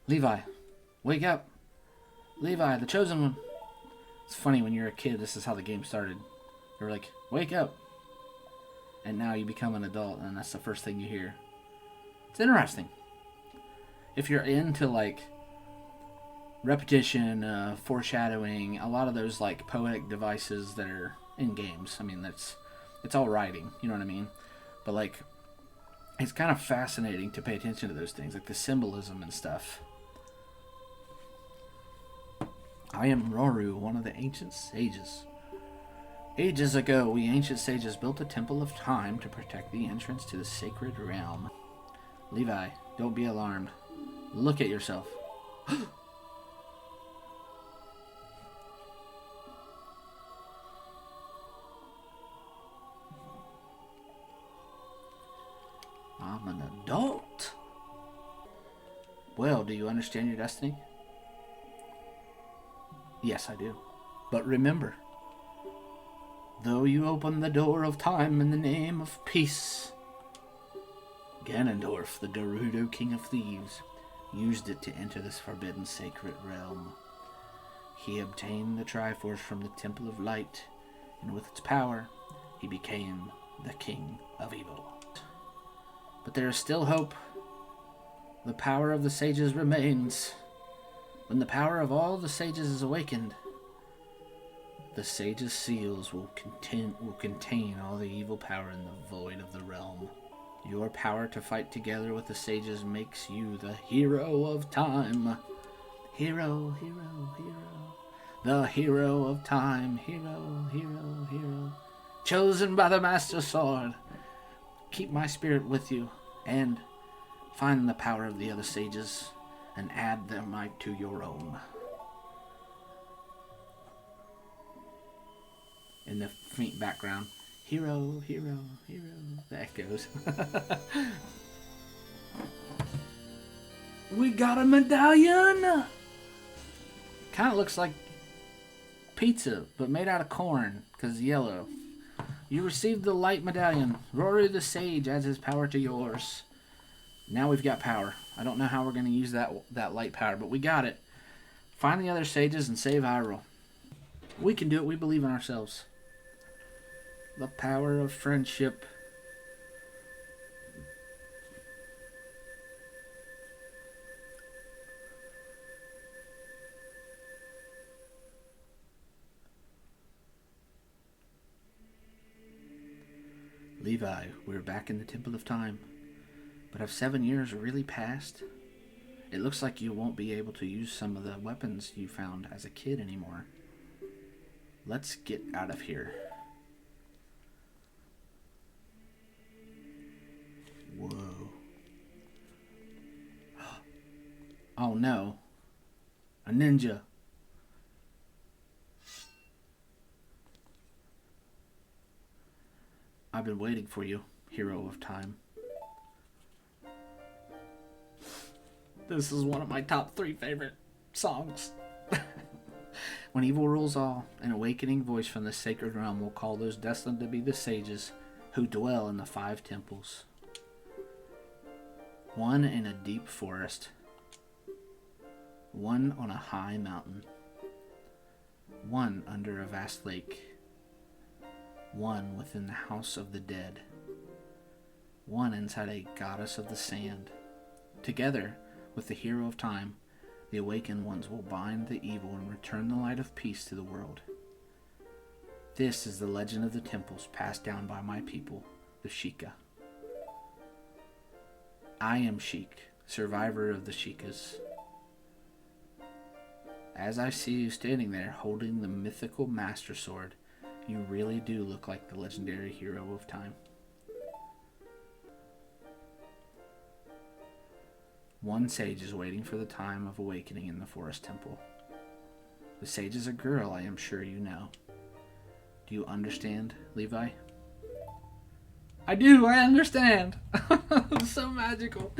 Levi, wake up. Levi, the chosen one. It's funny when you're a kid, this is how the game started. You're like, wake up. And now you become an adult, and that's the first thing you hear. It's interesting. If you're into, like, repetition, foreshadowing, a lot of those, like, poetic devices that are in games. I mean, it's all writing, you know what I mean? But, like, it's kind of fascinating to pay attention to those things, like the symbolism and stuff. I am Roru, one of the ancient sages. Ages ago, we ancient sages built a temple of time to protect the entrance to the sacred realm. Levi, don't be alarmed. Look at yourself. I'm an adult. Well, do you understand your destiny? Yes, I do. But remember, though you open the door of time in the name of peace, Ganondorf, the Gerudo King of Thieves, used it to enter this forbidden sacred realm. He obtained the Triforce from the Temple of Light, and with its power, he became the King of Evil. But there is still hope. The power of the sages remains. When the power of all the sages is awakened, the sages' seals will contain all the evil power in the void of the realm. Your power to fight together with the sages makes you the hero of time. Hero, hero, hero. The hero of time. Hero, hero, hero. Chosen by the Master Sword. Keep my spirit with you, and find the power of the other sages, and add their might to your own. In the faint background, hero, hero, hero, the echoes. We got a medallion! Kind of looks like pizza, but made out of corn, because yellow. You received the light medallion. Rory the Sage adds his power to yours. Now we've got power. I don't know how we're going to use that light power, but we got it. Find the other sages and save Hyrule. We can do it. We believe in ourselves. The power of friendship. Levi, we're back in the Temple of Time. But have 7 years really passed? It looks like you won't be able to use some of the weapons you found as a kid anymore. Let's get out of here. Whoa. Oh no. A ninja. I've been waiting for you, hero of time. This is one of my top 3 favorite songs. When evil rules all, an awakening voice from the sacred realm will call those destined to be the sages who dwell in the 5 temples. One in a deep forest. One on a high mountain. One under a vast lake. One within the house of the dead. One inside a goddess of the sand. Together, with the hero of time, the awakened ones will bind the evil and return the light of peace to the world. This is the legend of the temples passed down by my people, the Sheikah. I am Sheik, survivor of the Sheikahs. As I see you standing there holding the mythical Master Sword, you really do look like the legendary hero of time. One sage is waiting for the time of awakening in the forest temple. The sage is a girl, I am sure you know. Do you understand, Levi? I do, I understand. It's so magical.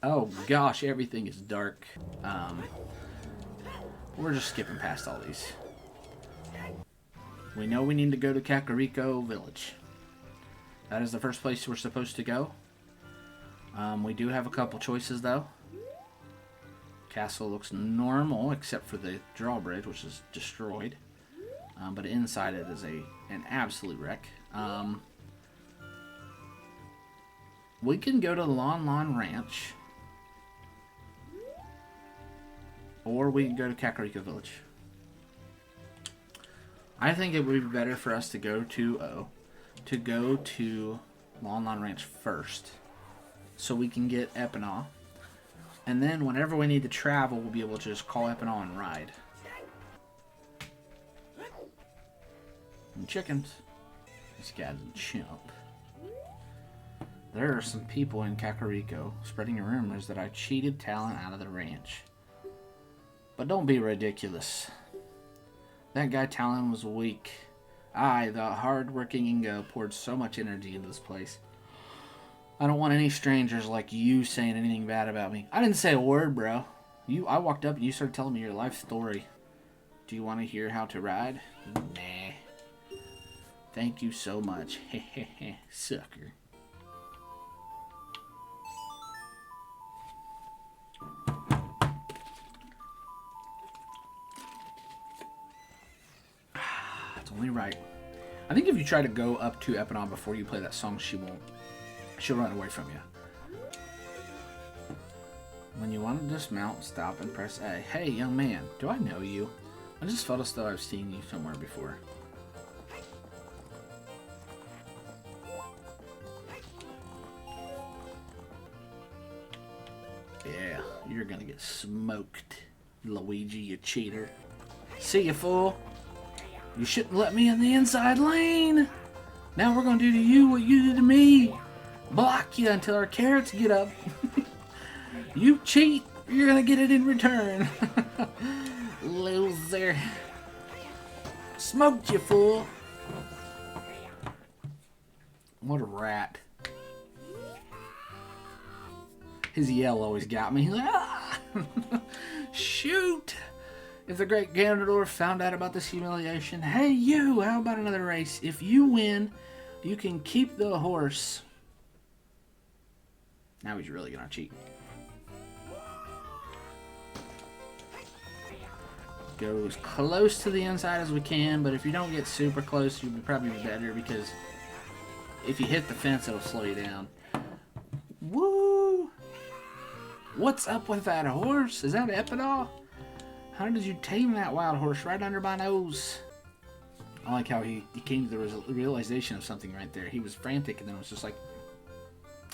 Oh gosh, everything is dark. We're just skipping past all these. We know we need to go to Kakariko Village. That is the first place we're supposed to go. We do have a couple choices, though. Castle looks normal, except for the drawbridge, which is destroyed. But inside it is an absolute wreck. We can go to Lon Lon Ranch. Or we can go to Kakariko Village. I think it would be better for us to go to Lon Lon Ranch first, so we can get Epinal, and then whenever we need to travel, we'll be able to just call Epinal and ride. And chickens. This guy's a chump. There are some people in Kakariko spreading rumors that I cheated Talon out of the ranch. But don't be ridiculous. That guy Talon was weak. I, the hard-working Ingo, poured so much energy into this place. I don't want any strangers like you saying anything bad about me. I didn't say a word, bro. I walked up and you started telling me your life story. Do you want to hear how to ride? Nah. Thank you so much. Hehehe, sucker. It's only right. I think if you try to go up to Epinal before you play that song, she'll run away from you. When you want to dismount, stop and press A. Hey, young man, do I know you? I just felt as though I've seen you somewhere before. Yeah, you're gonna get smoked, Luigi, you cheater. See you, fool. You shouldn't let me in the inside lane. Now we're gonna do to you what you did to me. Block you until our carrots get up. You cheat, you're gonna get it in return. Loser. Smoked you, fool. What a rat. His yell always got me. He's like, ah! Shoot! If the great Ganondorf found out about this humiliation, hey you, how about another race? If you win, you can keep the horse. Now he's really gonna cheat. Go as close to the inside as we can, but if you don't get super close, you'll probably be better, because if you hit the fence, it'll slow you down. Woo! What's up with that horse? Is that Epinal? How did you tame that wild horse right under my nose? I like how he came to the realization of something right there. He was frantic and then was just like,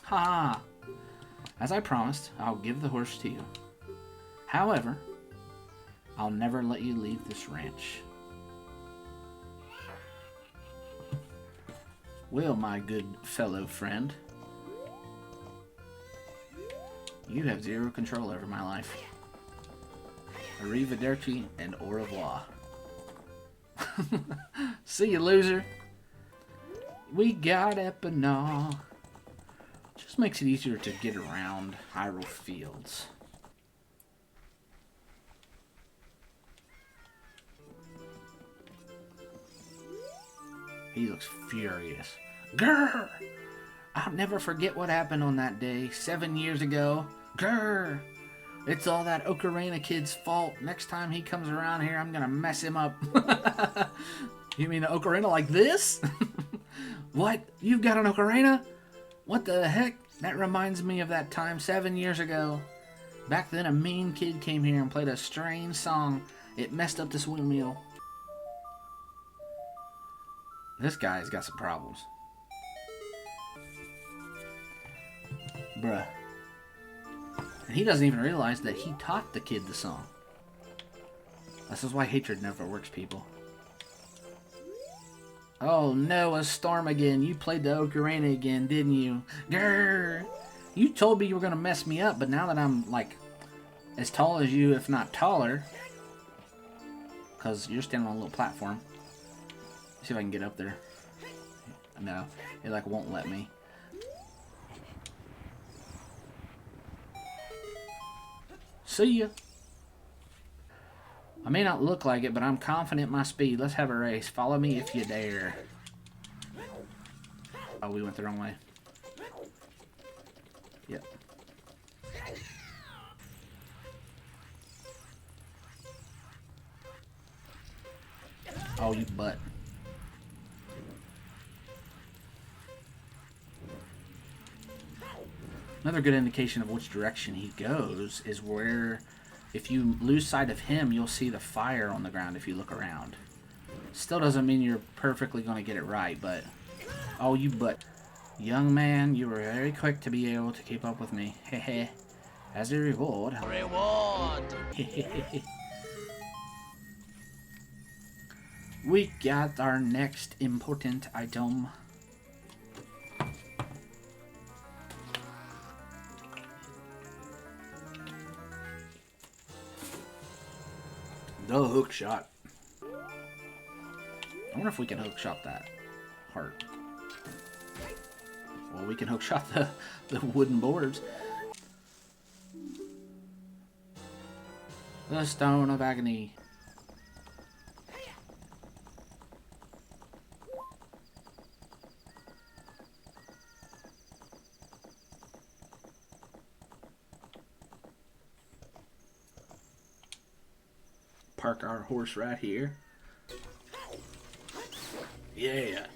ha! As I promised, I'll give the horse to you. However, I'll never let you leave this ranch. Well, my good fellow friend, you have zero control over my life. Arrivederci and au revoir. See you, loser. We got Epinal. Just makes it easier to get around Hyrule Fields. He looks furious. Grr! I'll never forget what happened on that day 7 years ago. Grr! It's all that Ocarina kid's fault. Next time he comes around here, I'm gonna mess him up. You mean an ocarina like this? What? You've got an ocarina? What the heck? That reminds me of that time 7 years ago. Back then, a mean kid came here and played a strange song. It messed up this windmill. This guy's got some problems. Bruh. And he doesn't even realize that he taught the kid the song. This is why hatred never works, people. Oh no, a storm again. You played the ocarina again, didn't you? Grrr! You told me you were going to mess me up, but now that I'm, like, as tall as you, if not taller, because you're standing on a little platform. Let's see if I can get up there. No, it, like, won't let me. See ya. I may not look like it, but I'm confident in my speed. Let's have a race. Follow me if you dare. Oh, we went the wrong way. Yep. Oh, you butt. Another good indication of which direction he goes is where, if you lose sight of him, you'll see the fire on the ground if you look around. Still doesn't mean you're perfectly going to get it right, but... Oh, you butt. Young man, you were very quick to be able to keep up with me. Hehe. As a reward... Reward! We got our next important item. The hook shot. I wonder if we can hook shot that heart. Well, we can hook shot the wooden boards. The Stone of Agony. Park our horse right here. Yeah.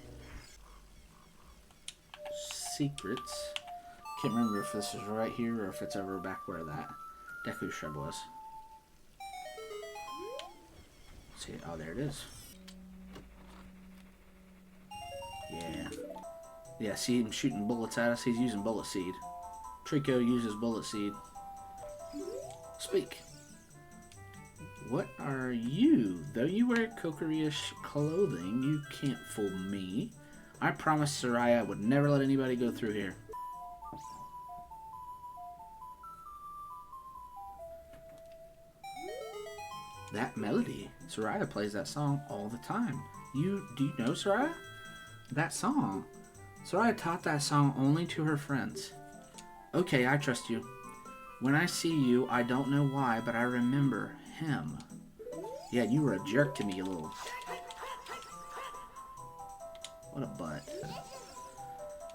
Secrets. Can't remember if this is right here or if it's over back where that Deku shrub was. Let's see. Oh, there it is. Yeah. Yeah, see him shooting bullets at us? He's using bullet seed. Trico uses bullet seed. Speak. What are you? Though you wear Kokiri-ish clothing, you can't fool me. I promised Soraya I would never let anybody go through here. That melody. Soraya plays that song all the time. Do you know Soraya? That song. Soraya taught that song only to her friends. Okay, I trust you. When I see you, I don't know why, but I remember him. Yeah, you were a jerk to me, you little... What a butt.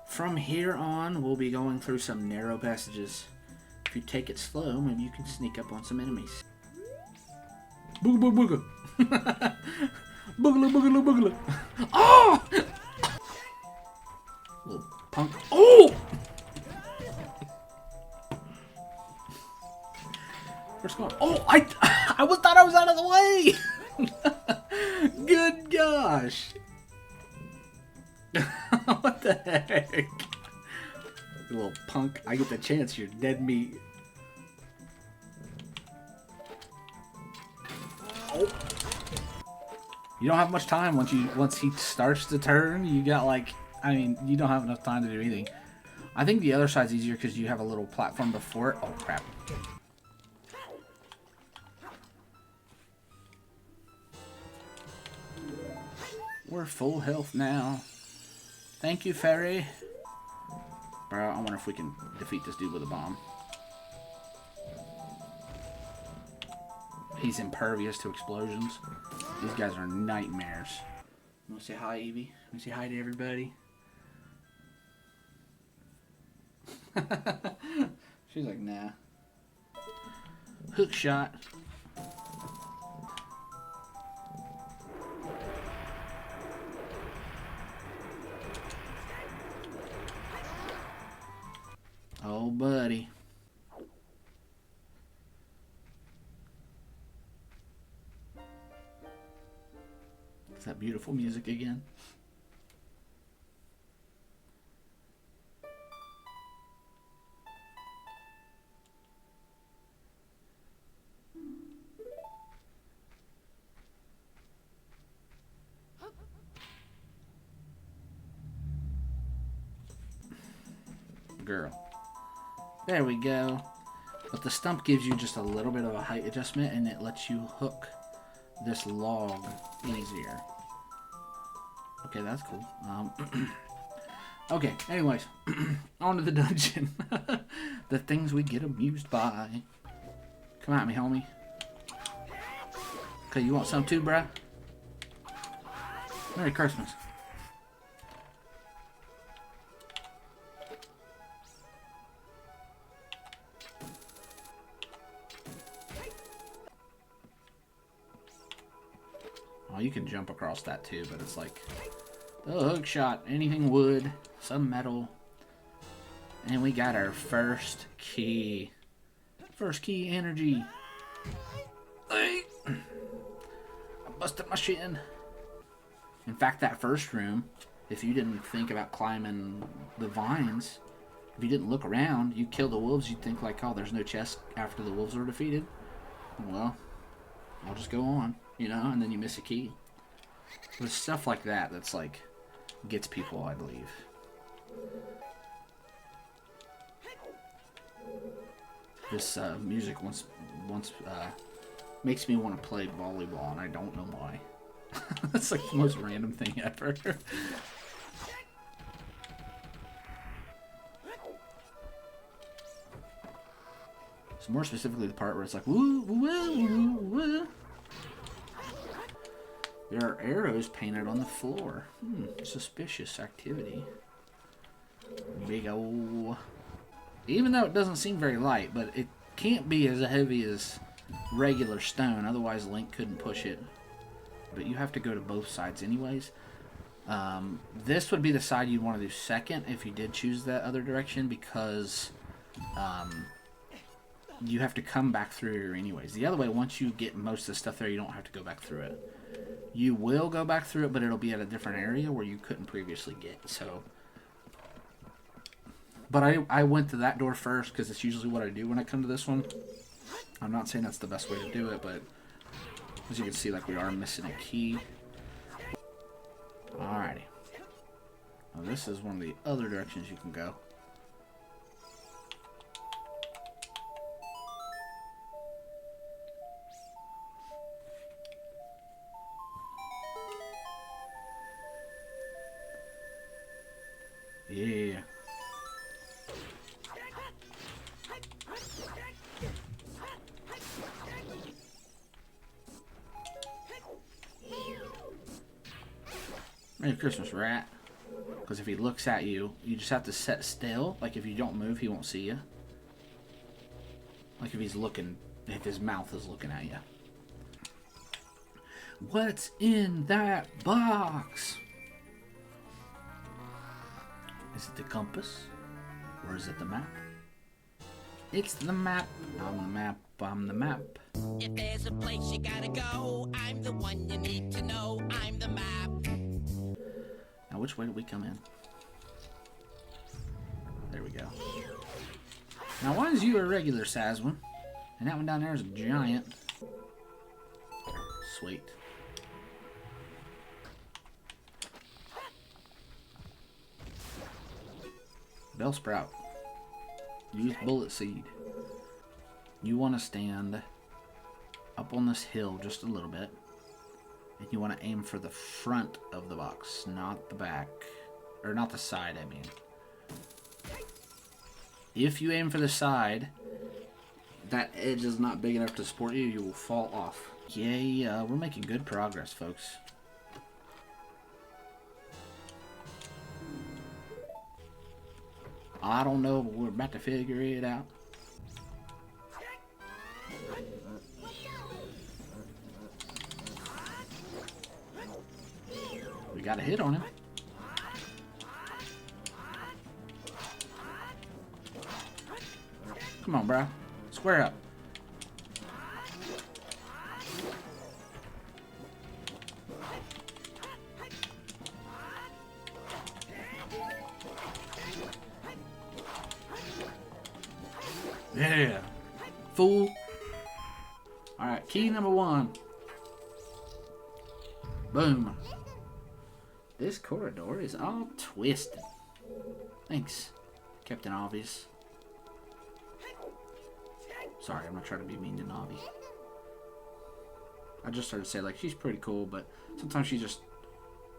From here on, we'll be going through some narrow passages. If you take it slow, maybe you can sneak up on some enemies. Booga booga booga. Boogala boogala boogala. Oh! Little punk. Oh! Where's going? Oh, I thought I was out of the way. Good gosh. What the heck? You little punk. I get the chance. You're dead meat. Oh. You don't have much time once he starts to turn. You got like, I mean, you don't have enough time to do anything. I think the other side's easier because you have a little platform before it. Oh crap. We're full health now. Thank you, Fairy. Bro, I wonder if we can defeat this dude with a bomb. He's impervious to explosions. These guys are nightmares. You want to say hi, Evie? Want to say hi to everybody? She's like, nah. Hook shot. Oh, buddy. Is that beautiful music again? Girl. There we go. But the stump gives you just a little bit of a height adjustment and it lets you hook this log easier. Okay, that's cool. Okay, anyways. On to the dungeon. The things we get amused by. Come at me, homie. Okay, you want some too, bruh? Merry Christmas. Well, you can jump across that too, but it's like the hook shot. Anything wood, some metal. And we got our first key. First key energy. Hey! I busted my shin. In fact, that first room, if you didn't think about climbing the vines, if you didn't look around, you kill the wolves, you'd think like, oh, there's no chest after the wolves are defeated. Well, I'll just go on, you know, and then you miss a key. There's stuff like that that's like, gets people, I believe. This music once makes me want to play volleyball, and I don't know why. That's like the most random thing ever. So more specifically, the part where it's like woo woo woo woo. There are arrows painted on the floor. Suspicious activity. Big ol'. Even though it doesn't seem very light, but it can't be as heavy as regular stone, otherwise Link couldn't push it. But you have to go to both sides anyways. This would be the side you'd want to do second if you did choose that other direction, because you have to come back through here anyways. The other way, once you get most of the stuff there, you don't have to go back through it. You will go back through it, but it'll be at a different area where you couldn't previously get. So, but I went to that door first because it's usually what I do when I come to this one. I'm not saying that's the best way to do it, but as you can see, like, we are missing a key. Alrighty. Now this is one of the other directions you can go. Yeah. Merry Christmas, rat. Because if he looks at you, you just have to sit still. Like, if you don't move, he won't see you. Like, if he's looking, if his mouth is looking at you. What's in that box? Is it the compass? Or is it the map? It's the map. I'm the map. I'm the map. If there's a place you gotta go, I'm the one you need to know. I'm the map. Now, which way did we come in? There we go. Now, why is you a regular size one? And that one down there is a giant. Sweet. Bell sprout. Use bullet seed. You want to stand up on this hill just a little bit. And you want to aim for the front of the box, not the back. Or not the side, I mean. If you aim for the side, that edge is not big enough to support you, you will fall off. Yay, we're making good progress, folks. I don't know, but we're about to figure it out. We got a hit on him. Come on, bro. Square up. Yeah. Fool. Alright, key number 1. Boom. This corridor is all twisted. Thanks, Captain Obvious. Sorry, I'm not trying to be mean to Navi. I just started to say, like, she's pretty cool, but sometimes she just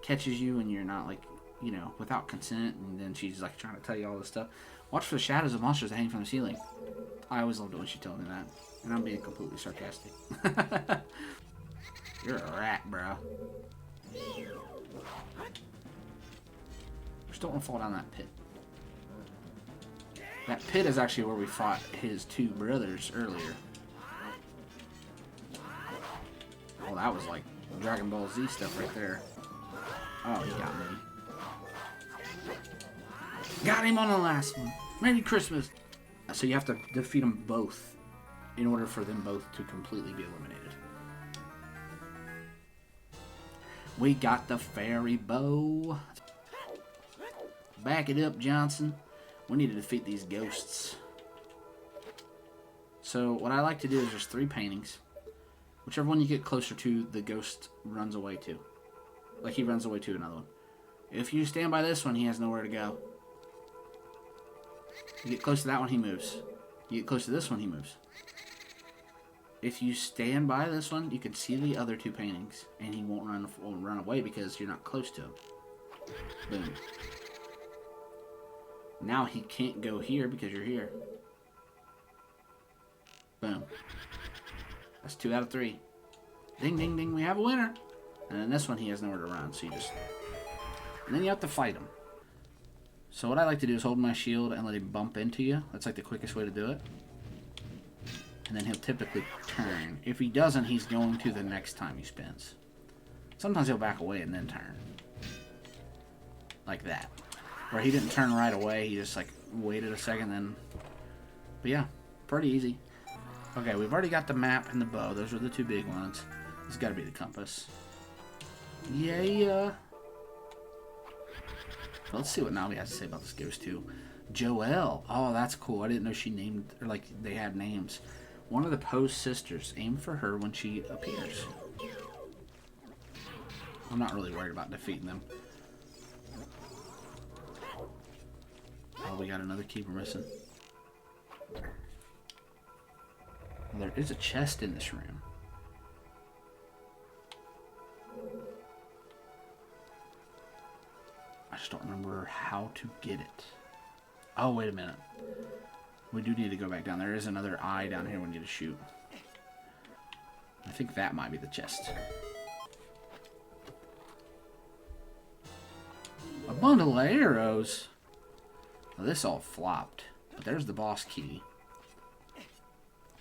catches you and you're not, like, you know, without consent, and then she's, like, trying to tell you all this stuff. Watch for the shadows of monsters that hang from the ceiling. I always loved it when she told me that. And I'm being completely sarcastic. You're a rat, bro. Just don't want to fall down that pit. That pit is actually where we fought his 2 brothers earlier. Oh, that was like Dragon Ball Z stuff right there. Oh, he got me. Got him on the last one. Merry Christmas. So you have to defeat them both in order for them both to completely be eliminated. We got the fairy bow. Back it up, Johnson. We need to defeat these ghosts. So what I like to do is there's 3 paintings. Whichever one you get closer to, the ghost runs away to. Like he runs away to another one. If you stand by this one, he has nowhere to go. You get close to that one, he moves. You get close to this one, he moves. If you stand by this one, you can see the other 2 paintings, and he won't run away because you're not close to him. Boom. Now he can't go here because you're here. Boom. That's 2 out of 3. Ding, ding, ding, we have a winner. And then this one, he has nowhere to run, so you just... And then you have to fight him. So what I like to do is hold my shield and let him bump into you. That's like the quickest way to do it. And then he'll typically turn. If he doesn't, he's going to the next time he spins. Sometimes he'll back away and then turn. Like that. Where he didn't turn right away, he just like waited a second then. But yeah, pretty easy. Okay, we've already got the map and the bow. Those are the 2 big ones. This has got to be the compass. Yeah. Let's see what Navi has to say about this ghost too. Joelle. Oh, that's cool. I didn't know she named, or like they had names. One of the Poe's sisters. Aim for her when she appears. I'm not really worried about defeating them. Oh, we got another keeper missing. Well, there is a chest in this room. I just don't remember how to get it. Oh, wait a minute. We do need to go back down. There is another eye down here we need to shoot. I think that might be the chest. A bundle of arrows. Well, this all flopped. But there's the boss key.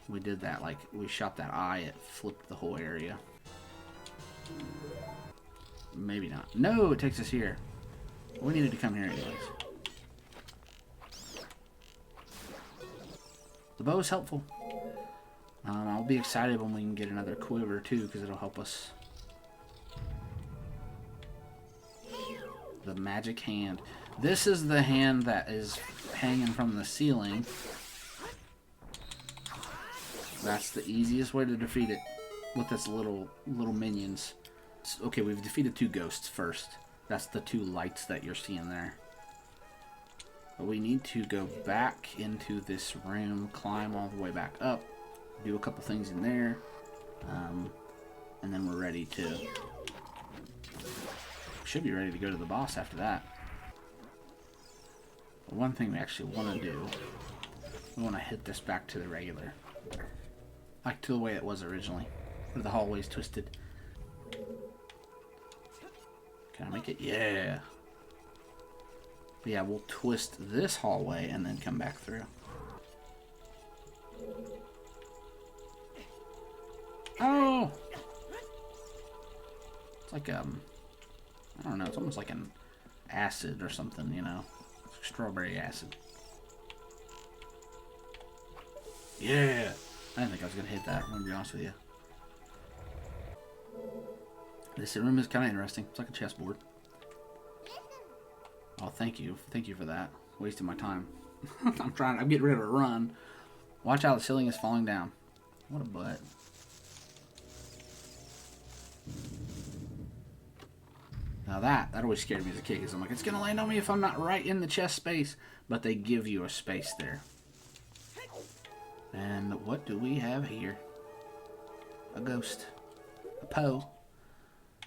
We did that, like, we shot that eye, it flipped the whole area. Maybe not. No, it takes us here. We needed to come here anyways. The bow is helpful. I'll be excited when we can get another quiver too, because it'll help us. The magic hand. This is the hand that is hanging from the ceiling. That's the easiest way to defeat it with its little minions. Okay, we've defeated 2 ghosts first. That's the 2 lights that you're seeing there. But we need to go back into this room, climb all the way back up, do a couple things in there, and then we're ready to... Should be ready to go to the boss after that. But one thing we actually want to do, we want to hit this back to the regular. Like to the way it was originally, where the hallway's twisted. Can I make it? Yeah. But yeah, we'll twist this hallway and then come back through. Oh! It's like, I don't know, it's almost like an acid or something, you know? It's like strawberry acid. Yeah! I didn't think I was going to hit that, I'm going to be honest with you. This room is kind of interesting. It's like a chessboard. Oh, thank you. Thank you for that. Wasting my time. I'm getting ready to run. Watch out, the ceiling is falling down. What a butt. Now that always scared me as a kid, because I'm like, it's going to land on me if I'm not right in the chest space. But they give you a space there. And what do we have here? A ghost. A Poe.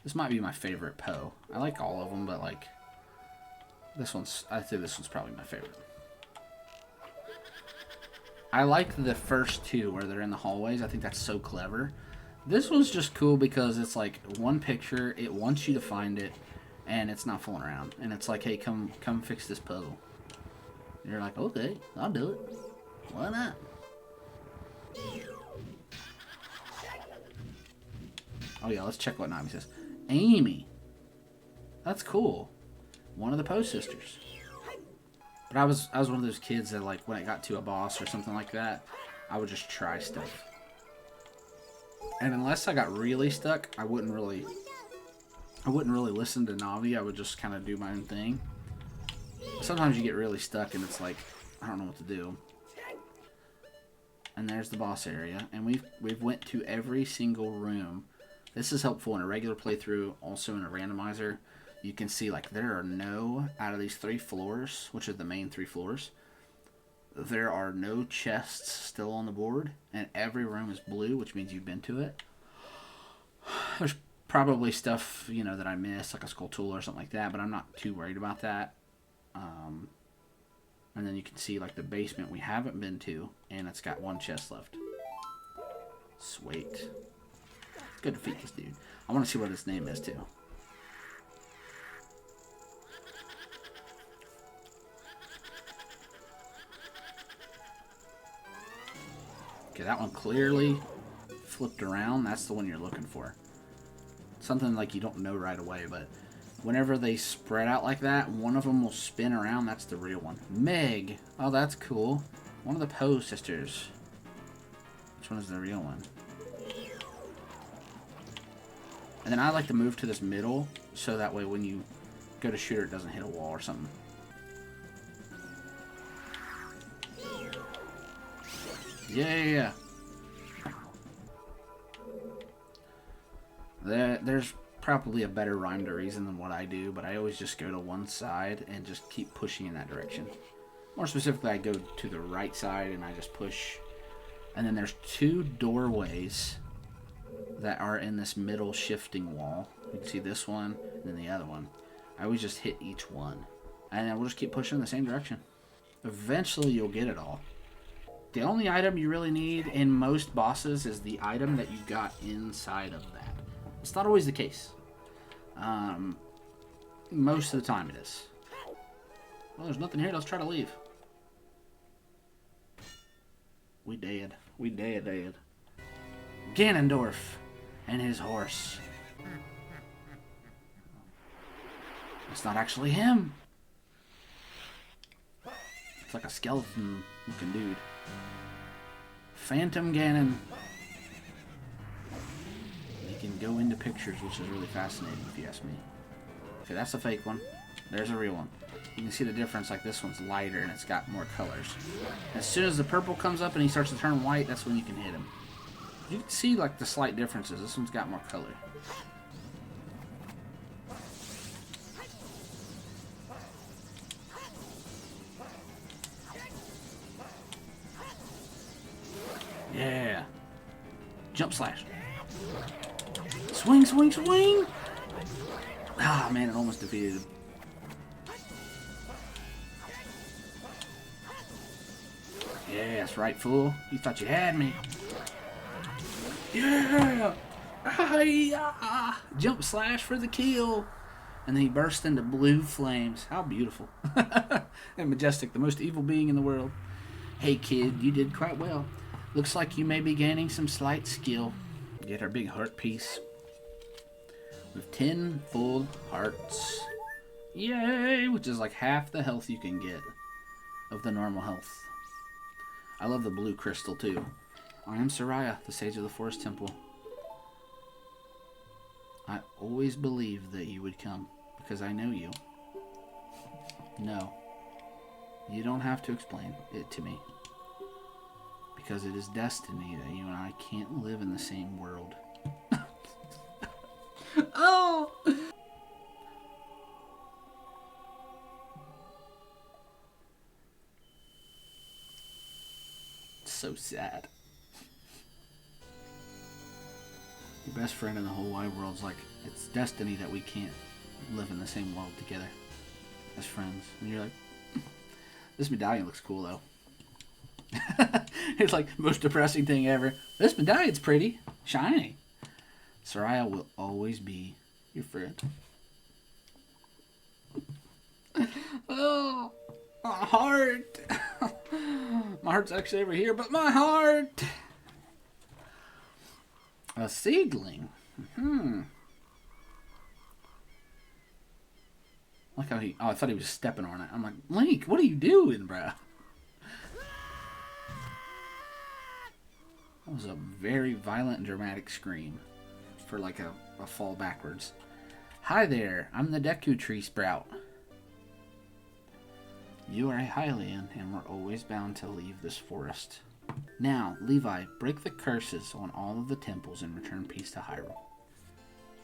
This might be my favorite Poe. I like all of them, but like I'd say this one's probably my favorite. I like the first 2 where they're in the hallways. I think that's so clever. This one's just cool because it's like one picture, it wants you to find it, and it's not fooling around. And it's like, hey, come fix this puzzle. And you're like, okay, I'll do it. Why not? Oh yeah, let's check what Nami says. Amy. That's cool. One of the Poe sisters. But I was one of those kids that, like, when it got to a boss or something like that, I would just try stuff. And unless I got really stuck, I wouldn't really listen to Navi. I would just kind of do my own thing. Sometimes you get really stuck and it's like, I don't know what to do. And there's the boss area, and we've went to every single room. This is helpful in a regular playthrough, also in a randomizer. You can see, like, there are no, out of these 3 floors, which are the main 3 floors, there are no chests still on the board, and every room is blue, which means you've been to it. There's probably stuff, you know, that I missed, like a skull tool or something like that, but I'm not too worried about that. And then you can see, like, the basement we haven't been to, and it's got 1 chest left. Sweet. Good to defeat this dude. I want to see what his name is, too. Okay, that one clearly flipped around. That's the one you're looking for. Something like you don't know right away, but whenever they spread out like that, one of them will spin around. That's the real one. Meg. Oh, that's cool. One of the Poe sisters. Which one is the real one? And then I like to move to this middle, so that way when you go to shoot her, it doesn't hit a wall or something. Yeah. There's probably a better rhyme to reason than what I do, but I always just go to one side and just keep pushing in that direction. More specifically, I go to the right side and I just push. And then there's 2 doorways that are in this middle shifting wall. You can see this one and then the other one. I always just hit each one. And then we'll just keep pushing in the same direction. Eventually you'll get it all. The only item you really need in most bosses is the item that you got inside of that. It's not always the case. Most of the time it is. Well, there's nothing here. Let's try to leave. We dead. We dead. Ganondorf and his horse. It's not actually him. It's like a skeleton looking dude. Phantom Ganon. He can go into pictures, which is really fascinating if you ask me. Okay, that's a fake one. There's a real one. You can see the difference, like this one's lighter and it's got more colors. As soon as the purple comes up and he starts to turn white, that's when you can hit him. You can see, like, the slight differences. This one's got more color. Yeah. Jump slash. Swing, swing, swing! Ah, man, it almost defeated him. Yeah, that's right, fool. You thought you had me. Yeah! Hi-ya! Jump slash for the kill. And then he burst into blue flames. How beautiful. And majestic, the most evil being in the world. Hey, kid, you did quite well. Looks like you may be gaining some slight skill. Get our big heart piece. With 10 full hearts. Yay! Which is like half the health you can get of the normal health. I love the blue crystal too. I am Soraya, the sage of the Forest Temple. I always believed that you would come, because I know you. No. You don't have to explain it to me. Because it is destiny that you and I can't live in the same world. Oh! So sad. Your best friend in the whole wide world's like, it's destiny that we can't live in the same world together as friends. And you're like, this medallion looks cool though. It's like most depressing thing ever. This medallion's pretty, shiny. Soraya will always be your friend. Oh, my heart. My heart's actually over here, but my heart. A seedling. Like how he... Oh, I thought he was stepping on it. I'm like, Link, what are you doing, bruh? That was a very violent and dramatic scream for like a fall backwards. Hi there, I'm the Deku Tree Sprout. You are a Hylian, and we're always bound to leave this forest. Now, Levi, break the curses on all of the temples and return peace to Hyrule.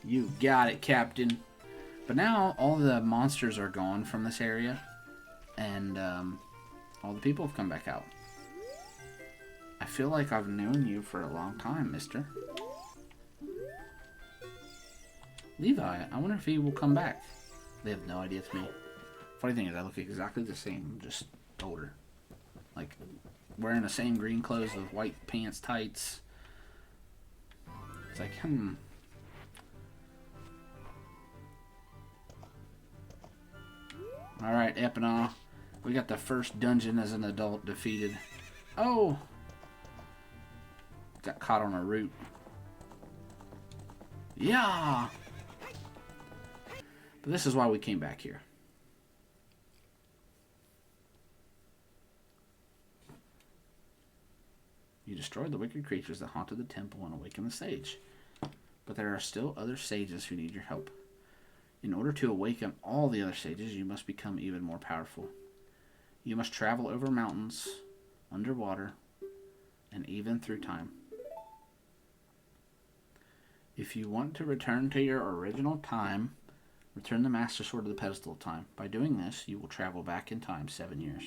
You got it, Captain. But now all the monsters are gone from this area, and all the people have come back out. I feel like I've known you for a long time, mister. Levi, I wonder if he will come back. They have no idea it's me. Funny thing is, I look exactly the same, just older. Like, wearing the same green clothes with white pants, tights. It's like, Alright, Epinal. We got the first dungeon as an adult defeated. Oh! Got caught on a root. Yeah! But this is why we came back here. You destroyed the wicked creatures that haunted the temple and awakened the sage. But there are still other sages who need your help. In order to awaken all the other sages, you must become even more powerful. You must travel over mountains, underwater, and even through time. If you want to return to your original time, return the Master Sword to the pedestal of time. By doing this, you will travel back in time 7 years.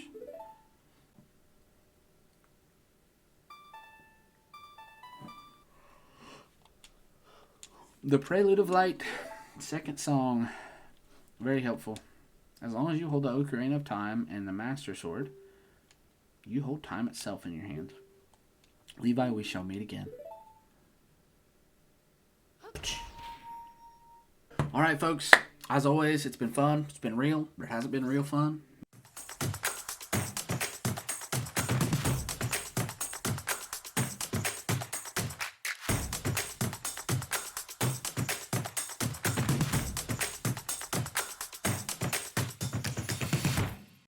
The Prelude of Light, second song, very helpful. As long as you hold the Ocarina of Time and the Master Sword, you hold time itself in your hand. Levi, we shall meet again. Alright, folks, as always, it's been fun. It's been real, but it hasn't been real fun.